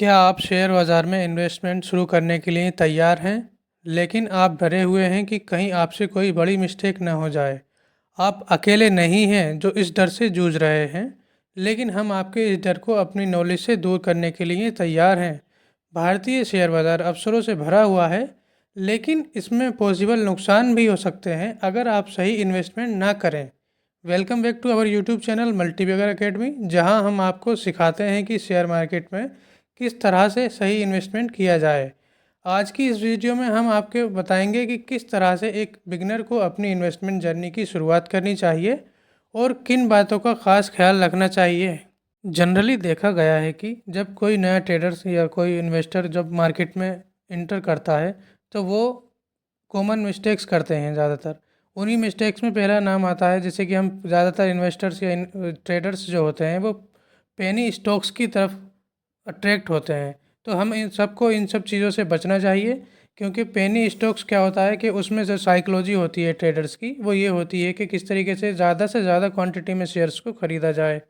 क्या आप शेयर बाज़ार में इन्वेस्टमेंट शुरू करने के लिए तैयार हैं, लेकिन आप डरे हुए हैं कि कहीं आपसे कोई बड़ी मिस्टेक न हो जाए? आप अकेले नहीं हैं जो इस डर से जूझ रहे हैं, लेकिन हम आपके इस डर को अपनी नॉलेज से दूर करने के लिए तैयार हैं। भारतीय शेयर बाज़ार अवसरों से भरा हुआ है, लेकिन इसमें पॉसिबल नुकसान भी हो सकते हैं अगर आप सही इन्वेस्टमेंट ना करें। Welcome back to our YouTube channel Multibagger Academy, जहां हम आपको सिखाते हैं कि शेयर मार्केट में किस तरह से सही इन्वेस्टमेंट किया जाए। आज की इस वीडियो में हम आपको बताएंगे कि किस तरह से एक बिगनर को अपनी इन्वेस्टमेंट जर्नी की शुरुआत करनी चाहिए और किन बातों का खास ख्याल रखना चाहिए। जनरली देखा गया है कि जब कोई नया ट्रेडर्स या कोई इन्वेस्टर जब मार्केट में इंटर करता है तो वो कॉमन मिस्टेक्स करते हैं ज़्यादातर। उन्हीं मिस्टेक्स में पहला नाम आता है, जैसे कि हम ज़्यादातर इन्वेस्टर्स या ट्रेडर्स जो होते हैं वो पेनी स्टॉक्स की तरफ अट्रैक्ट होते हैं। तो हम इन सब चीज़ों से बचना चाहिए, क्योंकि पेनी स्टॉक्स क्या होता है कि उसमें जो साइकोलॉजी होती है ट्रेडर्स की, वो ये होती है कि किस तरीके से ज़्यादा क्वांटिटी में शेयर्स को ख़रीदा जाए।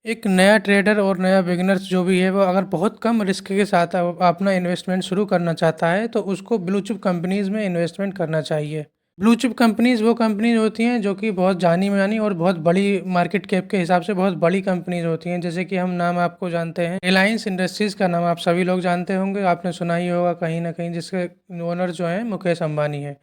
एक नया ट्रेडर और नया बिगिनर्स जो भी है वो अगर बहुत कम रिस्क के साथ अपना इन्वेस्टमेंट शुरू करना चाहता है तो उसको ब्लू चिप कंपनीज़ में इन्वेस्टमेंट करना चाहिए। ब्लू चिप कंपनीज़ वो कंपनीज़ होती हैं जो कि बहुत जानी मानी और बहुत बड़ी मार्केट कैप के हिसाब से बहुत बड़ी कंपनीज़ होती हैं। जैसे कि हम नाम आपको जानते हैं, रिलायंस इंडस्ट्रीज़ का नाम आप सभी लोग जानते होंगे, आपने सुना ही होगा कहीं ना कहीं, जिसके ओनर जो हैं मुकेश अंबानी है।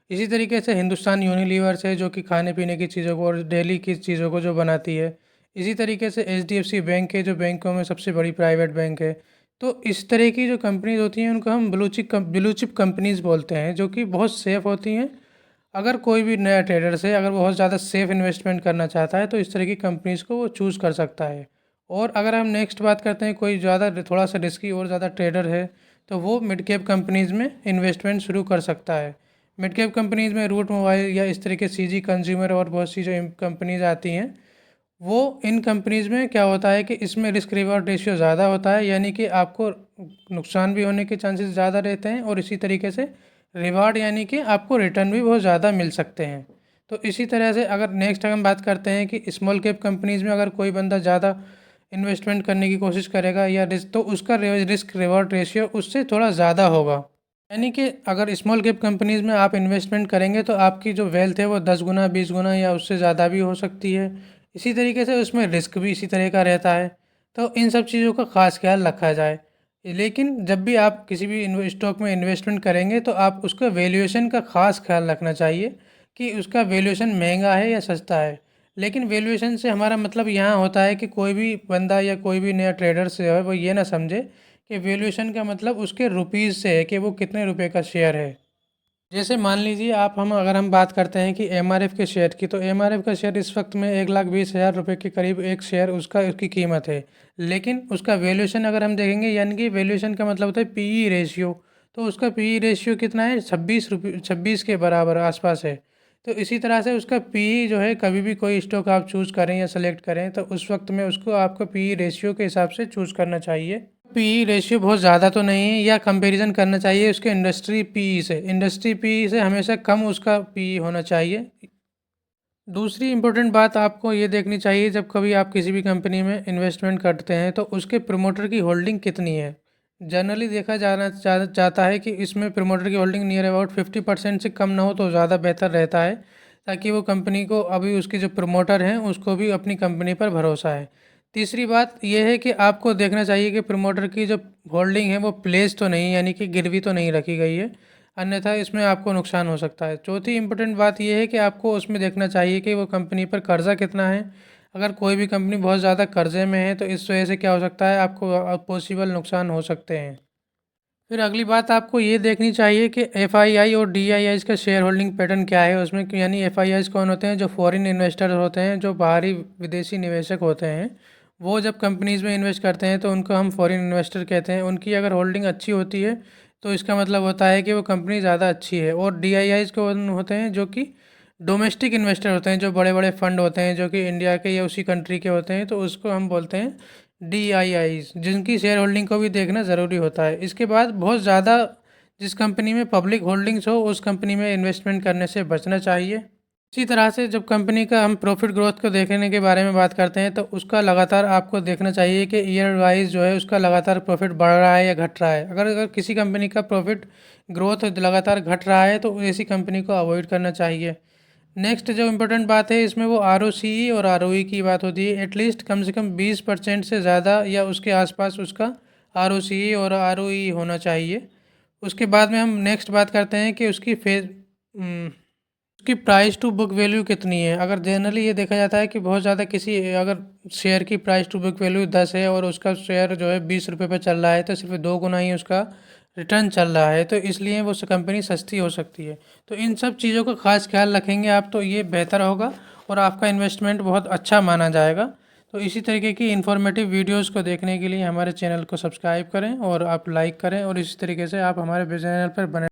इसी तरीके से हिंदुस्तान यूनिलीवर्स है जो कि खाने पीने की चीज़ों को और डेली की चीज़ों को जो बनाती है। इसी तरीके से एचडीएफसी बैंक है जो बैंकों में सबसे बड़ी प्राइवेट बैंक है। तो इस तरह की जो कंपनीज़ होती हैं उनको हम ब्लू चिप कंपनीज़ बोलते हैं, जो कि बहुत सेफ़ होती हैं। अगर कोई भी नया ट्रेडर से अगर बहुत ज़्यादा सेफ़ इन्वेस्टमेंट करना चाहता है तो इस तरह की कंपनीज़ को वो चूज़ कर सकता है। और अगर हम नेक्स्ट बात करते हैं, कोई ज़्यादा थोड़ा सा रिस्की और ज़्यादा ट्रेडर है तो वो मिड कैप कंपनीज़ में इन्वेस्टमेंट शुरू कर सकता है। मिड कैप कंपनीज़ में रूट मोबाइल या इस तरह के सीजी कंज्यूमर और बहुत सी जो कंपनीज़ आती हैं, वो इन कंपनीज़ में क्या होता है कि इसमें रिस्क रिवॉर्ड रेशियो ज़्यादा होता है, यानी कि आपको नुकसान भी होने के चांसेस ज़्यादा रहते हैं और इसी तरीके से रिवार्ड यानी कि आपको रिटर्न भी बहुत ज़्यादा मिल सकते हैं। तो इसी तरह से अगर नेक्स्ट हम बात करते हैं कि स्मॉल कैप कंपनीज़ में अगर कोई बंदा ज़्यादा इन्वेस्टमेंट करने की कोशिश करेगा या रिस्क, तो उसका रिस्क रिवॉर्ड रेशियो उससे थोड़ा ज़्यादा होगा। यानी कि अगर स्मॉल कैप कंपनीज़ में आप इन्वेस्टमेंट करेंगे तो आपकी जो वेल्थ है वो 10 गुना 20 गुना या उससे ज़्यादा भी हो सकती है। इसी तरीके से उसमें रिस्क भी इसी तरह का रहता है। तो इन सब चीज़ों का ख़ास ख्याल रखा जाए। लेकिन जब भी आप किसी भी स्टॉक में इन्वेस्टमेंट करेंगे तो आप उसका वैल्यूएशन का ख़ास ख्याल रखना चाहिए कि उसका वैल्यूएशन महंगा है या सस्ता है। लेकिन वैल्यूएशन से हमारा मतलब यहाँ होता है कि कोई भी बंदा या कोई भी नया ट्रेडर से है वो ये ना समझे कि वैल्यूएशन का मतलब उसके रुपीज़ से है कि वो कितने रुपए का शेयर है। जैसे मान लीजिए आप हम अगर हम बात करते हैं कि एमआरएफ के शेयर की, तो एमआरएफ का शेयर इस वक्त में 1,20,000 रुपये के करीब एक शेयर उसकी कीमत है। लेकिन उसका वैल्यूएशन अगर हम देखेंगे, यानी कि वैल्यूएशन का मतलब होता है पीई रेशियो, तो उसका पीई रेशियो कितना है, 26 के बराबर आसपास है। तो इसी तरह से उसका पीई जो है, कभी भी कोई स्टॉक आप चूज़ करें या सेलेक्ट करें तो उस वक्त में उसको आपको पीई रेशियो के हिसाब से चूज़ करना चाहिए। पीई रेशियो बहुत ज़्यादा तो नहीं है, या कंपैरिजन करना चाहिए उसके इंडस्ट्री पीई से हमेशा कम उसका पीई होना चाहिए। दूसरी इम्पोर्टेंट बात आपको ये देखनी चाहिए जब कभी आप किसी भी कंपनी में इन्वेस्टमेंट करते हैं तो उसके प्रमोटर की होल्डिंग कितनी है। जनरली देखा जाता है कि इसमें प्रमोटर की होल्डिंग नियर अबाउट 50% से कम ना हो तो ज़्यादा बेहतर रहता है, ताकि वो कंपनी को, अभी उसके जो प्रमोटर हैं उसको भी अपनी कंपनी पर भरोसा है। तीसरी बात यह है कि आपको देखना चाहिए कि प्रमोटर की जो होल्डिंग है वो प्लेस तो नहीं, यानी कि गिरवी तो नहीं रखी गई है, अन्यथा इसमें आपको नुकसान हो सकता है। चौथी इम्पोर्टेंट बात यह है कि आपको उसमें देखना चाहिए कि वो कंपनी पर कर्जा कितना है। अगर कोई भी कंपनी बहुत ज़्यादा कर्जे में है तो इस वजह से क्या हो सकता है, आपको पॉसिबल नुकसान हो सकते हैं। फिर अगली बात आपको ये देखनी चाहिए कि एफआईआई और डीआईआईज़ का शेयर होल्डिंग पैटर्न क्या है उसमें, यानी एफआईआईज़ कौन होते हैं, जो फॉरेन इन्वेस्टर होते हैं, जो बाहरी विदेशी निवेशक होते हैं। वो जब कंपनीज़ में इन्वेस्ट करते हैं तो उनको हम फॉरेन इन्वेस्टर कहते हैं। उनकी अगर होल्डिंग अच्छी होती है तो इसका मतलब होता है कि वो कंपनी ज़्यादा अच्छी है। और डीआईआईज़ कौन होते हैं, जो कि डोमेस्टिक इन्वेस्टर होते हैं, जो बड़े बड़े फंड होते हैं जो कि इंडिया के या उसी कंट्री के होते हैं, तो उसको हम बोलते हैं डीआईआईज़, जिनकी शेयर होल्डिंग को भी देखना ज़रूरी होता है। इसके बाद बहुत ज़्यादा जिस कंपनी में पब्लिक होल्डिंग्स हो उस कंपनी में इन्वेस्टमेंट करने से बचना चाहिए। इसी तरह से जब कंपनी का हम प्रॉफिट ग्रोथ को देखने के बारे में बात करते हैं तो उसका लगातार आपको देखना चाहिए कि ईयर वाइज जो है उसका लगातार प्रॉफिट बढ़ रहा है या घट रहा है। अगर अगर किसी कंपनी का प्रॉफिट ग्रोथ लगातार घट रहा है तो ऐसी कंपनी को अवॉइड करना चाहिए। नेक्स्ट जो इम्पोर्टेंट बात है इसमें वो ROCE और ROE की बात होती है। एटलीस्ट कम से कम 20% से ज़्यादा या उसके आसपास उसका ROCE और ROE होना चाहिए। उसके बाद में हम नेक्स्ट बात करते हैं कि उसकी प्राइस टू बुक वैल्यू कितनी है। अगर जनरली ये देखा जाता है कि बहुत ज़्यादा किसी अगर शेयर की प्राइस टू बुक वैल्यू 10 है और उसका शेयर जो है 20 रुपये पर चल रहा है तो सिर्फ 2 गुना ही उसका रिटर्न चल रहा है, तो इसलिए वो कंपनी सस्ती हो सकती है। तो इन सब चीज़ों का खास ख्याल रखेंगे आप तो ये बेहतर होगा और आपका इन्वेस्टमेंट बहुत अच्छा माना जाएगा। तो इसी तरीके की इन्फॉर्मेटिव वीडियोस को देखने के लिए हमारे चैनल को सब्सक्राइब करें और आप लाइक करें और इसी तरीके से आप हमारे चैनल पर बने